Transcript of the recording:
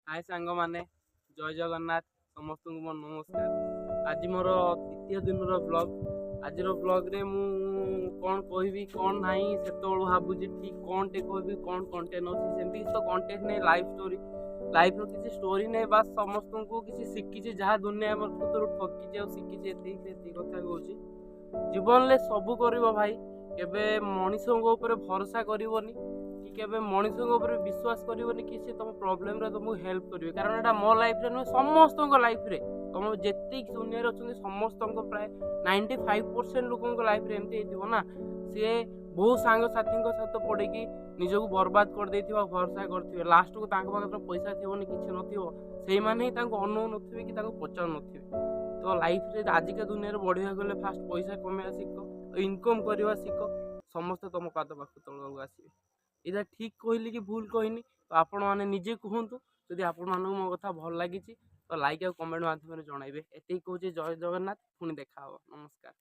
हाय सांग माने जय जगन्नाथ समस्त को मोर नमस्कार। आज मोर तृतीय दिन ब्लॉग। आज ब्लॉग रे मु कौन कहबी कौन नहीं से भावुची ठीक कौन टे कहबी कौन कंटेंट अच्छी सेमती तो कंटेंट नहीं लाइफ स्टोरी लाइफ रो किसी स्टोरी नहीं बास समस्त को किसी शिखी जहाँ दुनिया भर ठकी और शिखी एति कथा कहूँ जीवन में सबू कर भाई केबे मनीषों ऊपर भरोसा करनी कि केबे मनीषों ऊपर विश्वास करनी कि सी तुम प्रोब्लेम रे तुमको हेल्प करेंगे कारण एटा मो लाइफ रे नुहे समस्त लाइफ रे तुम जिते दुनिया अच्छा समस्त प्राय 95% लोक लाइफ रे एमती ना सी बहुत सांग साथी सहित पड़े निजक बर्बाद कर भरोसा करेंगे लास्ट को पाखे पैसा थी कि नई अनु नी कि पचार नी तो लाइफ रे आजिका दुनिया बढ़िया गले फास्ट पैसा कमाया शिख इनकम करवा शिख समस्त तुम पाद पाख तौक आसवे इधर ठीक कहली कि भूल कहनी तो आपण मैंने निजे कहतु जदि आपण मानक मो कथा भल लगी तो लाइक और कमेंट माध्यम जनइबे एति कहूँ जय जगन्नाथ पुणी देखा नमस्कार।